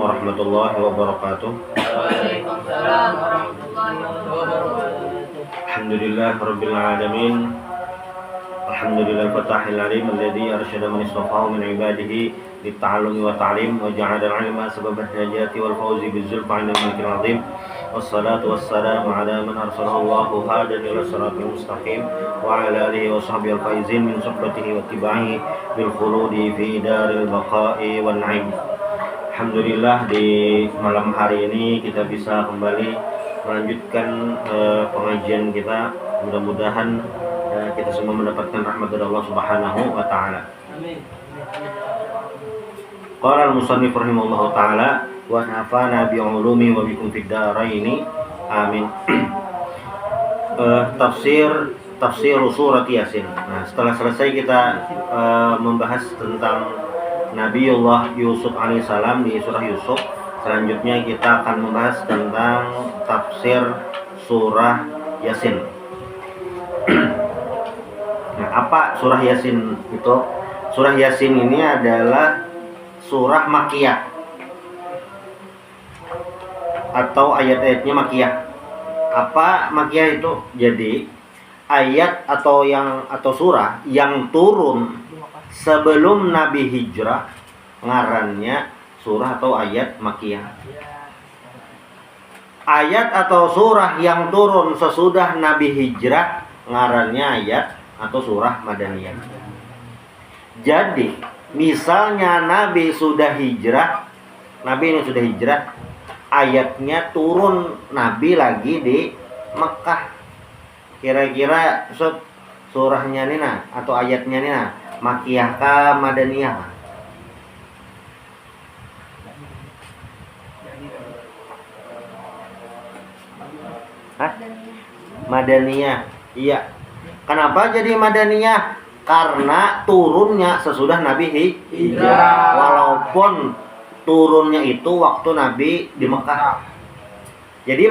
warahmatullahi wabarakatuh. Waalaikumsalam warahmatullahi wabarakatuh. Alhamdulillah rabbil alamin. Alhamdulillah fatahil alim alladhi arsyada man istafahu min ibadihi litta'allumi wa ta'lim wa ja'ala al-'ilma sababan najati wal fawzi bizzulfa 'inda al-malikil 'azim. Wassalatu wassalamu ala man arsalahu Allahu hadan ila siratal mustaqim wa ala alihi wa sahbihi al-faizin min suhbatihi wa tiba'ihi bil khuludi fi daril baqa'i wan 'aim. Alhamdulillah di malam hari ini kita bisa kembali melanjutkan pengajian kita. Mudah-mudahan kita semua mendapatkan rahmat dari Allah Subhanahu wa taala. Amin. Qala al-musannif rahimahullahu taala wa nafa'ana bi 'ulumi wa bikum fid dharain. Amin. Tafsir surat Yasin. Nah, setelah selesai kita membahas tentang Nabiullah Yusuf alaihissalam di surah Yusuf, selanjutnya kita akan membahas tentang tafsir surah Yasin. Nah, apa surah Yasin itu? Surah Yasin ini adalah surah Makkiyah atau ayat-ayatnya Makkiyah. Apa Makkiyah itu? Jadi ayat atau surah yang turun sebelum Nabi hijrah ngarannya surah atau ayat Makkiyah. Ayat atau surah yang turun sesudah Nabi hijrah ngarannya ayat atau surah Madaniyah. Jadi misalnya Nabi ini sudah hijrah, ayatnya turun Nabi lagi di Mekah. Kira-kira surahnya nih nah atau ayatnya nih nah Makkiyah kah Madaniyah? Hah? Madaniyah. Iya. Kenapa jadi Madaniyah? Karena turunnya sesudah Nabi hijrah. Walaupun turunnya itu waktu Nabi di Mekah. Jadi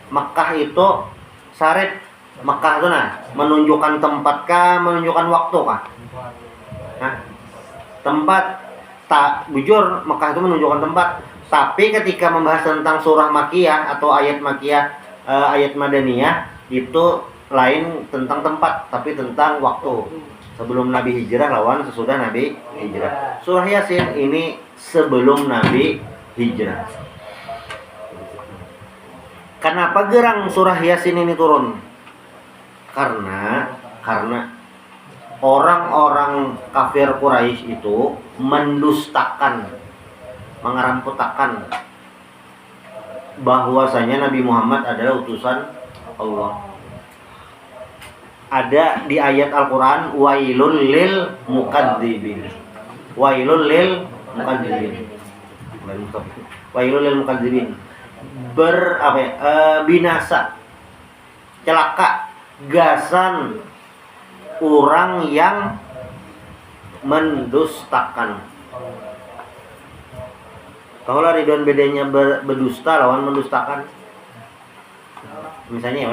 Mekah itu syarat. Mekah itu nah menunjukkan tempat kah, menunjukkan waktu kah? Nah, tempat. Tak bujur Mekah itu menunjukkan tempat. Tapi ketika membahas tentang surah Makkiyah atau ayat Makkiyah, ayat Madaniyah itu lain tentang tempat, tapi tentang waktu. Sebelum Nabi hijrah lawan sesudah Nabi hijrah. Surah Yasin ini sebelum Nabi hijrah. Kenapa gerang surah Yasin ini turun? Karena orang-orang kafir Quraisy itu mendustakan, mengeramputakan bahwasanya Nabi Muhammad adalah utusan Allah. Ada di ayat Al-Quran wailul lil mukadzibin. Wailul lil mukadzibin. Wailul lil mukadzibin. Binasa, celaka, gasan orang yang mendustakan. Tahulah Ridwan bedanya berdusta lawan mendustakan. Misalnya.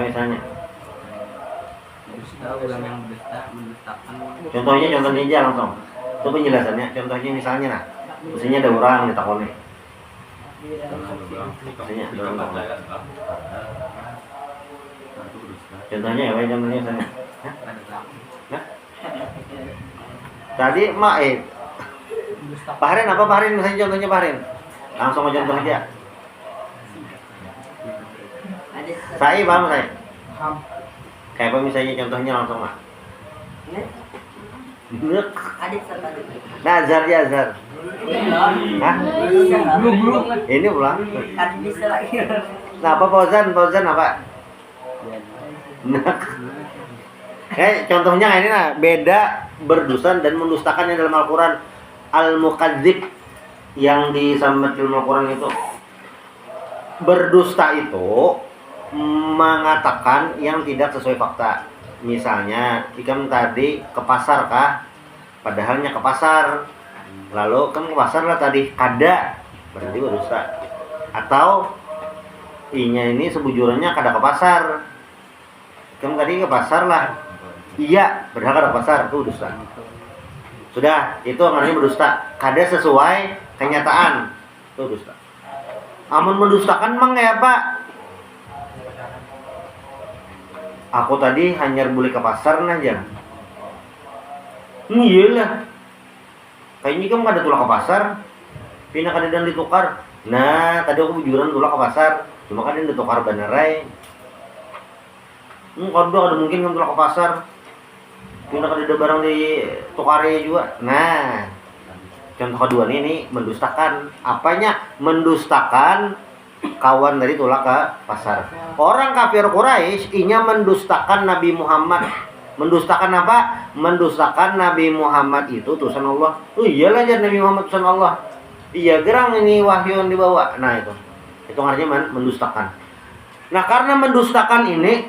Contohnya aja langsung. Itu penjelasannya. Contohnya misalnya nah, misalnya ada orang ditakoni. Contohnya misalnya. Nah? Tadi Pak Harin misalnya contohnya Pak Harin. Langsung aja contoh aja. Saya paham saya. Kayak apa misalnya contohnya langsung lah. Nazar ya Azhar. Hah? Ini ulang. Nah, apa Fauzan apa? Nah. Kayak contohnya ini nah, beda berdusta dan mendustakan yang dalam Al-Quran. Al-Mukadzib yang disambat dalam Al-Quran itu. Berdusta itu mengatakan yang tidak sesuai fakta. Misalnya, ikam tadi ke pasar kah? Padahalnya ke pasar. Lalu kamu ke pasar lah tadi kada, berarti berdusta. Atau inya ini sebujurannya kada ke pasar. Kamu tadi ke pasar lah. Iya, padahal kada ke pasar, itu dusta. Sudah, itu namanya berdusta. Kada sesuai kenyataan. Itu dusta. Amun mendustakan mang ya Pak. Aku tadi hanya beli ke pasar aja. Iyalah. Kayaknya kamu ada tulak ke pasar. Pindah kada dan ditukar. Nah, tadi aku bujuran tulak ke pasar. Cuma kan ini ditukar benerai. Kalau ada mungkin kamu tulak ke pasar. Pindah kada barang ditukari juga. Nah, contoh kedua ini mendustakan. Apanya? Mendustakan kawan dari tulak ke pasar. Orang kafir Quraisy inya mendustakan Nabi Muhammad. Mendustakan apa? Mendustakan Nabi Muhammad itu utusan Allah. Oh iyalah jadi Nabi Muhammad utusan Allah. Iya gerang ini wahyu yang dibawa. Nah itu artinya mendustakan. Nah karena mendustakan ini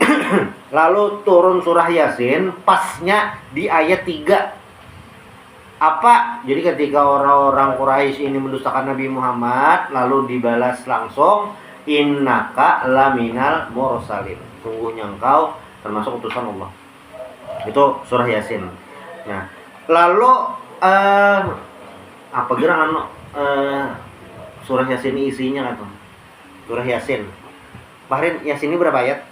lalu turun surah Yasin pasnya di ayat 3. Apa? Jadi ketika orang-orang Quraisy ini mendustakan Nabi Muhammad lalu dibalas langsung innaka laminal mursalin. Sungguhnya engkau termasuk utusan Allah. Itu surah Yasin. Nah, lalu apa gerangan surah Yasin ini isinya kan tuh? Surah Yasin. Bahrin Yasin ini berapa ayat?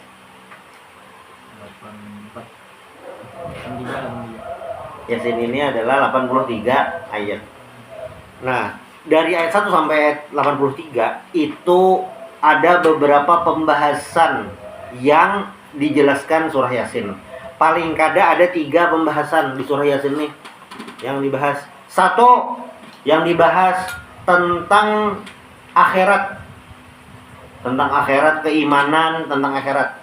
84. Yasin ini adalah 83 ayat. Nah, dari ayat 1 sampai ayat 83 itu ada beberapa pembahasan yang dijelaskan surah Yasin. Paling kada ada 3 pembahasan di surah Yasin nih yang dibahas. 1, yang dibahas tentang akhirat. Tentang akhirat, keimanan tentang akhirat.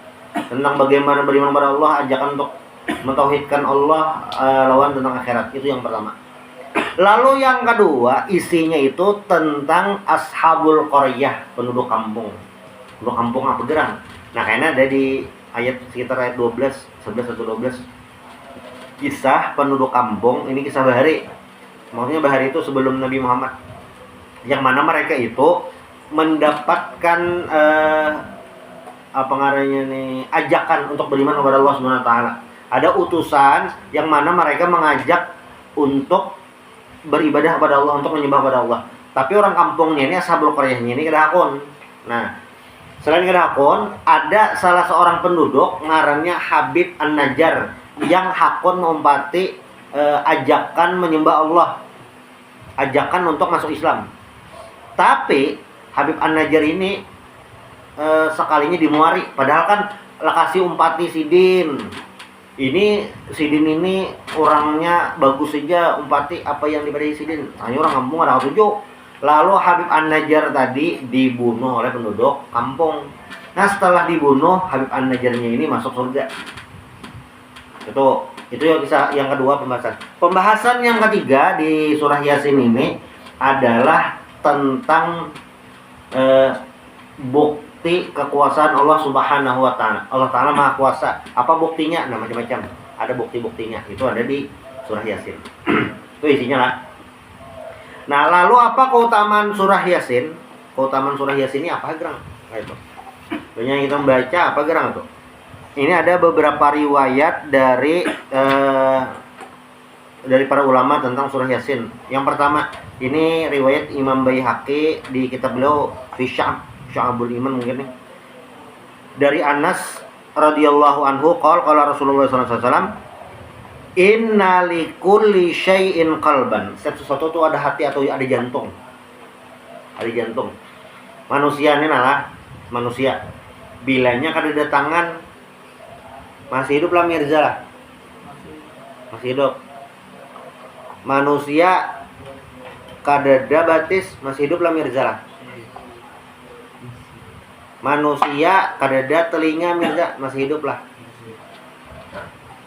Tentang bagaimana beriman kepada Allah, ajakan untuk mentauhidkan Allah, lawan tentang akhirat. Itu yang pertama. Lalu yang kedua, isinya itu tentang ashabul qaryah, penduduk kampung. Penduduk kampung apa gerang? Nah, kayaknya ada di ayat sekitar ayat 12, 11 atau 12. Kisah penduduk kampung, ini kisah Bahari. Maksudnya Bahari itu sebelum Nabi Muhammad. Yang mana mereka itu mendapatkan apa ngarannya nih, ajakan untuk beriman kepada Allah Subhanahu wa taala. Ada utusan yang mana mereka mengajak untuk beribadah kepada Allah, untuk menyembah kepada Allah. Tapi orang kampungnya ini, ashabul qaryahnya ini kedahakun. Nah, selain kedahakun, ada salah seorang penduduk ngarannya Habib An-Najjar yang hakun mengumpati ajakan menyembah Allah, ajakan untuk masuk Islam. Tapi Habib An-Najjar ini sekalinya dimuari, padahal kan lokasi umpati Sidin. Ini Sidin ini orangnya bagus saja, umpati apa yang diberi Sidin. Hanya orang kampung ada 7. Lalu Habib An-Najjar tadi dibunuh oleh penduduk kampung. Nah setelah dibunuh, Habib An-Najjarnya ini masuk surga. Itu yang kisah yang kedua pembahasan. Pembahasan yang ketiga di surah Yasin ini adalah tentang bukti kekuasaan Allah Subhanahu wa taala. Allah taala Maha Kuasa. Apa buktinya? Nah, macam-macam. Ada bukti-buktinya. Itu ada di surah Yasin. Itu isinya lah. Nah, lalu apa keutamaan surah Yasin? Keutamaan surah Yasin ini apa gerang? Itu. Banyak kita membaca apa gerang itu? Ini ada beberapa riwayat dari para ulama tentang surah Yasin. Yang pertama, ini riwayat Imam Baihaqi di kitab beliau fi Sya'abul Iman mungkin nih. Dari Anas radhiyallahu anhu qala Rasulullah sallallahu alaihi wasallam, inna likulli syai'in qalban. Setiap sesuatu itu ada hati atau ada jantung. Ada jantung. Manusia ini lah, manusia. Bilanya kada ada tangan, masih hidup lah Mirza lah. Masih hidup. Manusia kadada batis, masih hidup lah Mirza lah. Manusia kadada telinga Mirza, masih hidup lah.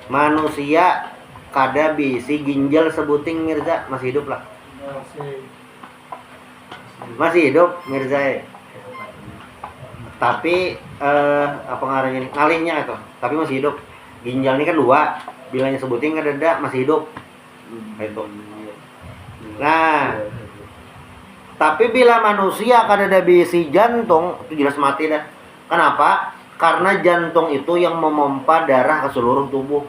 Manusia kada bisi ginjal sebuting Mirza, masih hidup lah. Masih hidup Mirza. Tapi apa ngarannya ini? Ngalihnya itu, tapi masih hidup. Ginjal ini kan 2, bilanya sebuting kadada masih hidup. Itu. Nah, tapi bila manusia kadada bisi jantung, itu jelas mati dah. Kenapa? Karena jantung itu yang memompa darah ke seluruh tubuh.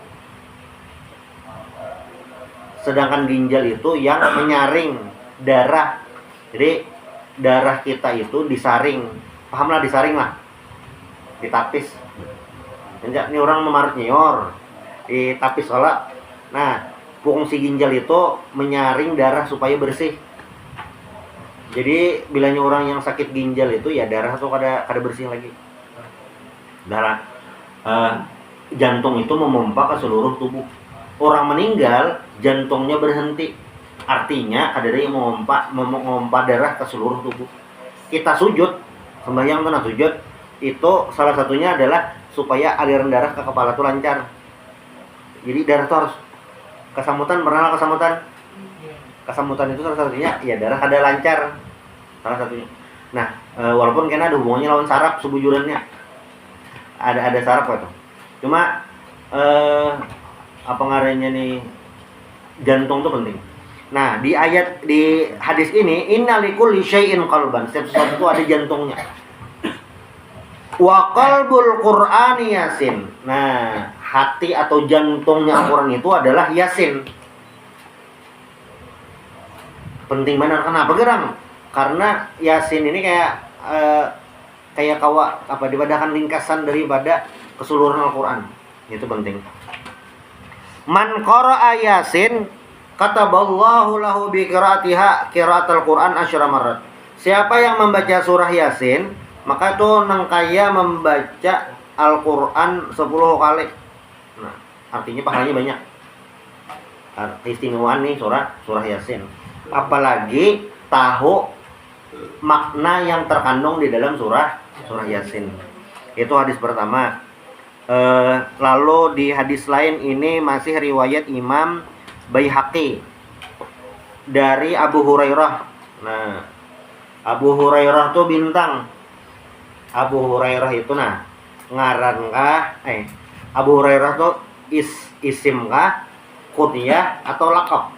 Sedangkan ginjal itu yang menyaring darah. Jadi darah kita itu disaring, pahamlah disaring lah, ditapis. Ini orang memarut nyor, ditapis olah. Nah, fungsi ginjal itu menyaring darah supaya bersih. Jadi bilanya orang yang sakit ginjal itu ya darah tuh kada bersih lagi. Darah jantung itu memompa ke seluruh tubuh. Orang meninggal jantungnya berhenti. Artinya ada yang memompa darah ke seluruh tubuh. Kita sujud, sembahyang tanah sujud, itu salah satunya adalah supaya aliran darah ke kepala itu lancar. Jadi darah itu harus kesamutan, pernah kesamutan? Kesamutan itu salah satunya ya darah ada lancar, salah satunya. Nah, walaupun kena ada hubungannya lawan saraf sebujurannya, ada saraf itu. Cuma apa ngarannya nih, jantung tuh penting. Nah, di hadis ini, innalikulli syai'in qalban, setiap sesuatu itu ada jantungnya. Wa qalbul Qur'ani Yasin. Nah, hati atau jantungnya Al-Qur'an itu adalah Yasin. Penting benar, kenapa gerang? Karena Yasin ini kayak dipadakan ringkasan daripada keseluruhan Al-Qur'an. Itu penting. Man qara'a Yasin kataballahu lahu bi qiraatiha qiraatul Qur'an asyra marrat. Siapa yang membaca surah Yasin, maka itu nangkaya membaca Al-Qur'an 10 kali. Nah, artinya pahalanya banyak. Istimewaan nih surah Yasin. Apalagi tahu makna yang terkandung di dalam surah Yasin. Itu hadis pertama. Lalu di hadis lain ini masih riwayat Imam Baihaqi dari Abu Hurairah. Nah, Abu Hurairah tuh bintang. Abu Hurairah itu ngaran kah? Abu Hurairah tuh isim kah, kunyah atau laqab?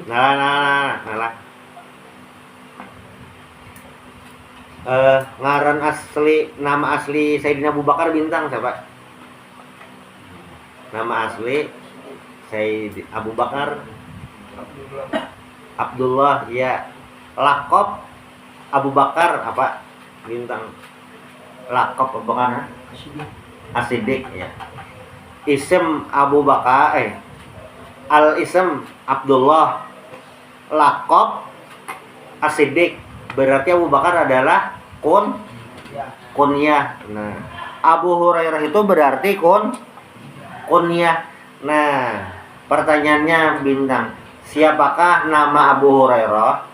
Nah. Ngaran asli, nama asli Sayyidina Abu Bakar bintang siapa? Nama asli Sayyid Abu Bakar Abdullah, ya. Laqab Abu Bakar apa? Bintang. Laqab Abu Bakar As-Siddiq, ya. Ism Abu Bakar, al-ism Abdullah, laqab As-Siddiq. Berarti Abu Bakar adalah kunyah. Nah, Abu Hurairah itu berarti kunyah. Nah, pertanyaannya bintang, siapakah nama Abu Hurairah?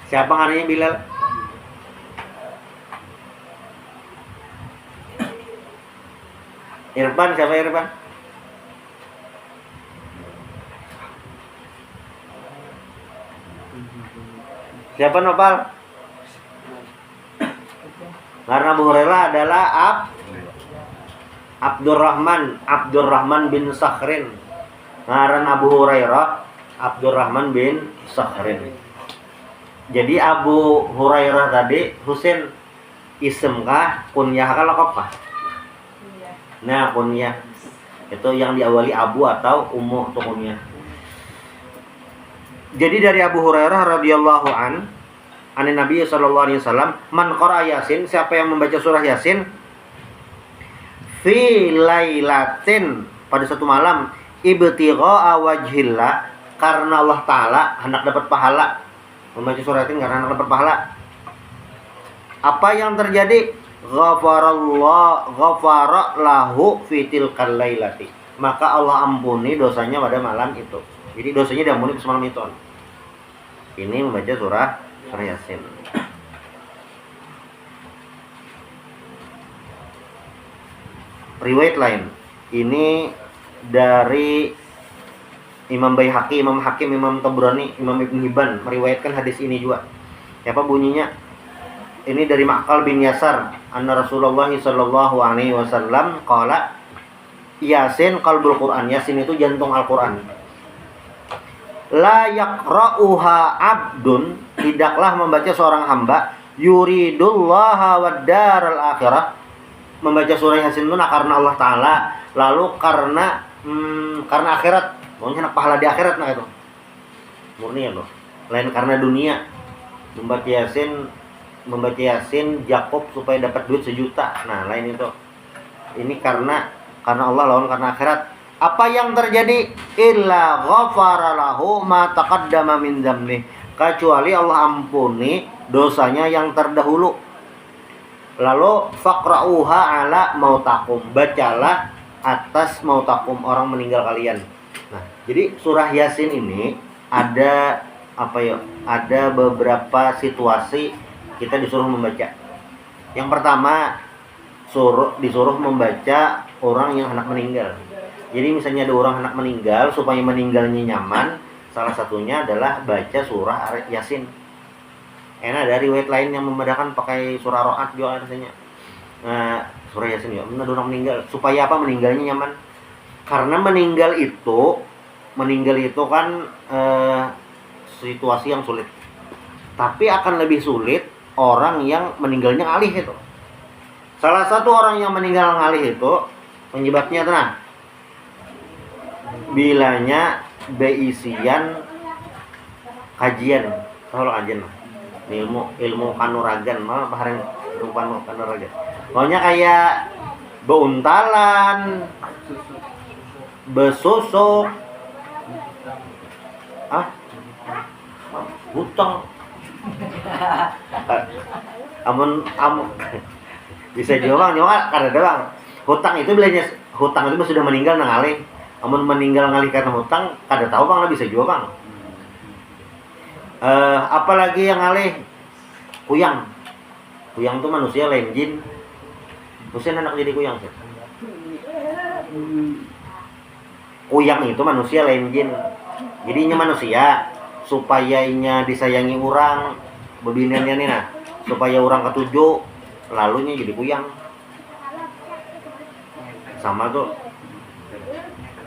Siapa namanya Bilal? Irfan, siapa Irfan? Siapa Nopal? Karena Abu Hurairah adalah Abdurrahman bin Sakhrin. Ngaran Abu Hurairah Abdurrahman bin Sakhrin. Jadi Abu Hurairah tadi Husain isem kah, kunyah kah, laqab kah? Nah, kunyah itu yang diawali Abu atau Ummu atau kunyah. Jadi dari Abu Hurairah radhiyallahu an Nabi sallallahu alaihi wasallam, man qara'a Yasin, siapa yang membaca surah Yasin fi lailatin, pada satu malam, ibtigha'a wajhillah, karena Allah taala hendak dapat pahala. Membaca surah Yasin karena hendak dapat pahala. Apa yang terjadi? Ghafara lahu fi tilkal lailati, maka Allah ampuni dosanya pada malam itu. Jadi dosanya diampuni semalam itu. Ini membaca surah Yasin. Riwayat lain ini dari Imam Baihaqi, Imam Hakim, Imam Tabrani, Imam Ibn Hibban meriwayatkan hadis ini juga. Apa bunyinya? Ini dari Ma'qal bin Yasar, anna Rasulullah sallallahu alaihi wasallam qala, Yasin qalbul Quran. Yasin itu jantung Al-Quran. La yaqra'uha abdun, tidaklah membaca seorang hamba, Yuridullaha wad-daral akhirah. Membaca surah Yasin itu karena Allah Ta'ala, lalu karena akhirat, maunya nak pahala di akhirat nah itu. Murni ya loh. Lain karena dunia. Membaca Yasin Jakob supaya dapat duit 1 juta. Nah, lain itu. Ini karena Allah, lawan karena akhirat. Apa yang terjadi? Illa ghafara lahu ma taqaddama min dzambi. Kecuali Allah ampuni dosanya yang terdahulu. Lalu faqra'uha ala mautakum, bacalah atas mautakum, orang meninggal kalian. Nah, jadi surah Yasin ini ada ada beberapa situasi kita disuruh membaca. Yang pertama, disuruh membaca orang yang hendak meninggal. Jadi misalnya ada orang hendak meninggal, supaya meninggalnya nyaman, salah satunya adalah baca surah Yasin. Enak dari riwayat lain yang membedakan pakai surah Ra'd juga rasanya. Nah, surah Yasin ya, benar orang meninggal. Supaya apa? Meninggalnya nyaman. Karena meninggal itu kan situasi yang sulit. Tapi akan lebih sulit orang yang meninggalnya ngalih itu. Salah satu orang yang meninggal ngalih itu penyebabnya tenang. Bilanya beisian kajian, kalau kajian ilmu kanuragan, malah bareng ilmu kanuragan. Pokoknya kayak beuntalan, besusuk, hutang. Amun bisa nyoba kada doang. Hutang itu sudah meninggal nang alih. Amun meninggal ngalih karena hutang, kada tahu bang lah bisa juga bang. Apalagi yang alih kuyang tuh manusia lain jin. Manusia anak jadi kuyang sih. Kuyang itu manusia lain jin. Jadinya manusia supaya nya disayangi orang bebiniannya nih nah, supaya orang ketujuh lalunya jadi kuyang. Sama tuh.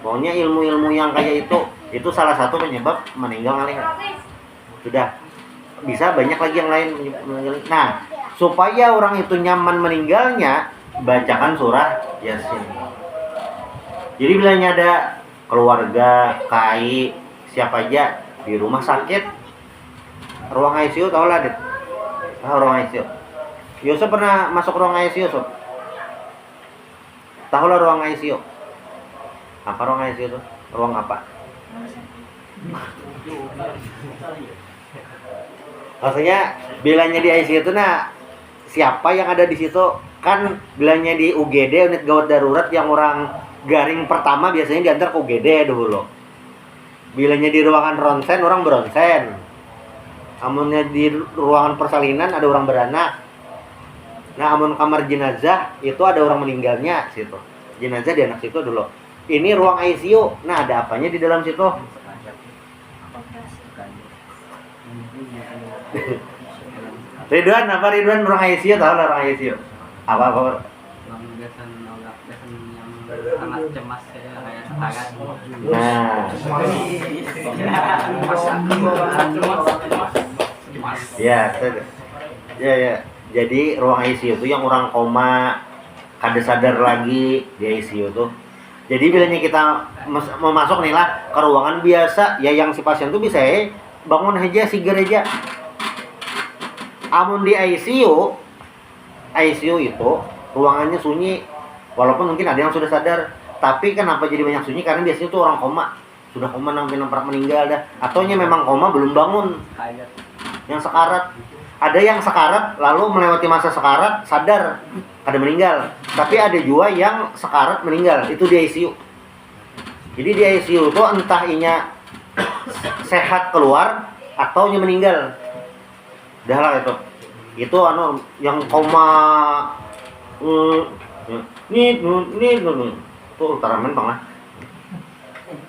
Pokoknya ilmu-ilmu yang kayak itu salah satu penyebab meninggal ngalih. Sudah, bisa banyak lagi yang lain. Nah, supaya orang itu nyaman meninggalnya, bacakan surah Yasin. Jadi bilangnya ada keluarga, kai, siapa aja di rumah sakit, ruang ICU, tahu lah deh. Ruang ICU. Yusuf pernah masuk ruang ICU, Sob? Tahu lah ruang ICU. Apa ruang ICU itu? Ruang apa? Maksudnya bilangnya di ICU itu nah siapa yang ada di situ? Kan bilangnya di UGD, unit gawat darurat, yang orang garing pertama biasanya diantar ke UGD dulu. Bilangnya di ruangan ronsen, orang beronsen. Amunnya di ruangan persalinan ada orang beranak. Nah, amun kamar jenazah itu ada orang meninggalnya situ. Jenazah di anak situ dulu. Ini ruang ICU. Nah, ada apanya di dalam situ? Ridwan, apa Ridwan ruang ICU? Tahu lah ruang ICU? Apa? Biasan yang sangat cemas ya, kayak sekarang. Ya. Jadi ruang ICU itu yang orang koma, kada sadar lagi di ICU tuh. Jadi bilanya kita mau masuk nih lah ke ruangan biasa, ya yang si pasien tuh bisa bangun aja, siger aja. Amun di ICU itu ruangannya sunyi, walaupun mungkin ada yang sudah sadar. Tapi kenapa jadi banyak sunyi? Karena biasanya tuh orang koma, sudah koma nampak meninggal dah. Ataunya memang koma belum bangun. Yang sekarat, ada yang sekarat lalu melewati masa sekarat sadar, ada meninggal. Tapi ada juga yang sekarat meninggal, itu di ICU. Jadi di ICU tuh entah inya sehat keluar atau nya meninggal. Dah lah itu. Itu yang koma nih tuh Ultraman bang lah.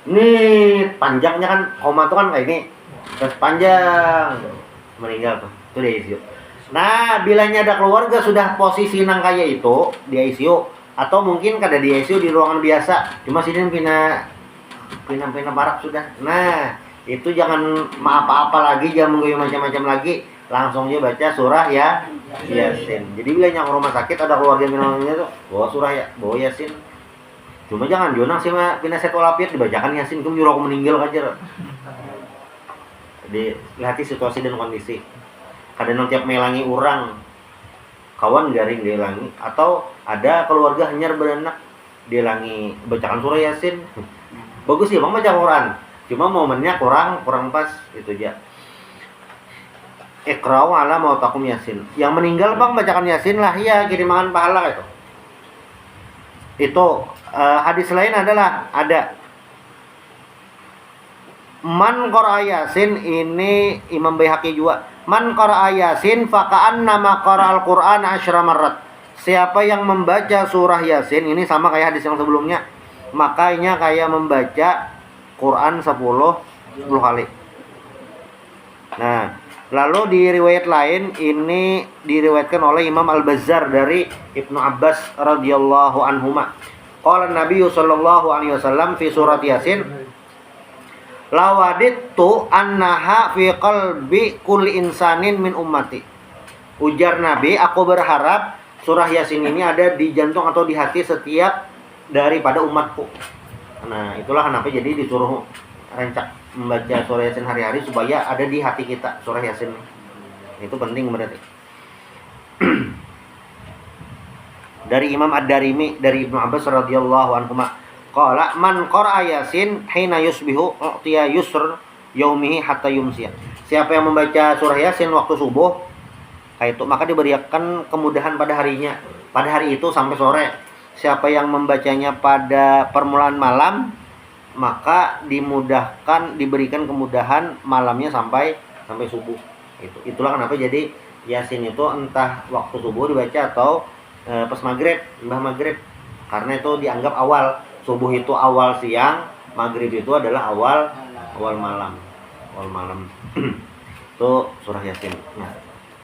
Nih panjangnya kan koma tuh kan kayak ini, terus panjang meninggal tuh. Itu di ICU. Nah, bilanya ada keluarga sudah posisi nang kayak itu di ICU, atau mungkin kada di ICU di ruangan biasa, cuma sini pindah barak sudah. Nah, itu jangan apa-apa lagi, jangan mengguyur macam-macam lagi. langsung aja baca surah ya Yasin. Jadi bila yang rumah sakit ada keluarga minumnya tuh bawa surah ya, bawa Yasin. Cuma jangan jonang sih mah pina setu lapir dibacakan Yasin kum juro meninggal aja. Lihat situasi dan kondisi. Kadang tiap melangi orang kawan garing dilangi atau ada keluarga hanyar beranak dilangi bacakan surah Yasin. Bagus sih bang baca Quran. Cuma momennya kurang pas itu aja. Iqra'u ala mautakum Yasin. Yang meninggal bang bacakan Yasin lah ya kiriman pahala itu. Itu hadis lain adalah ada man qara'a Yasin, ini Imam Baihaqi juga. Man qara'a Yasin faka'annama qara'al Qur'an 10 marrat. Siapa yang membaca surah Yasin, ini sama kayak hadis yang sebelumnya, makanya kayak membaca Quran 10 kali. Nah, lalu di riwayat lain ini diriwayatkan oleh Imam Al-Bazzar dari Ibnu Abbas radhiyallahu anhuma. Qala Nabi sallallahu alaihi wasallam fi surat Yasin, lawadittu annaha fi qalbi kulli insanin min ummati. Ujar Nabi, aku berharap surah Yasin ini ada di jantung atau di hati setiap daripada umatku. Nah, itulah kenapa jadi disuruh rancak membaca surah Yasin hari-hari supaya ada di hati kita surah Yasin. Itu penting berarti. Dari Imam Ad-Darimi dari Ibnu Abbas radhiyallahu anhu qala man qara'a Yasin hina yusbihu u'tiya yusr yaumihi hatta yumsiya. Siapa yang membaca surah Yasin waktu subuh kayak itu maka diberikan kemudahan pada harinya, pada hari itu sampai sore. Siapa yang membacanya pada permulaan malam maka diberikan kemudahan malamnya sampai subuh. Itulah kenapa jadi Yasin itu entah waktu subuh dibaca atau pas maghrib, mbah maghrib, karena itu dianggap awal. Subuh itu awal siang, maghrib itu adalah awal malam. Itu surah Yasin. Nah.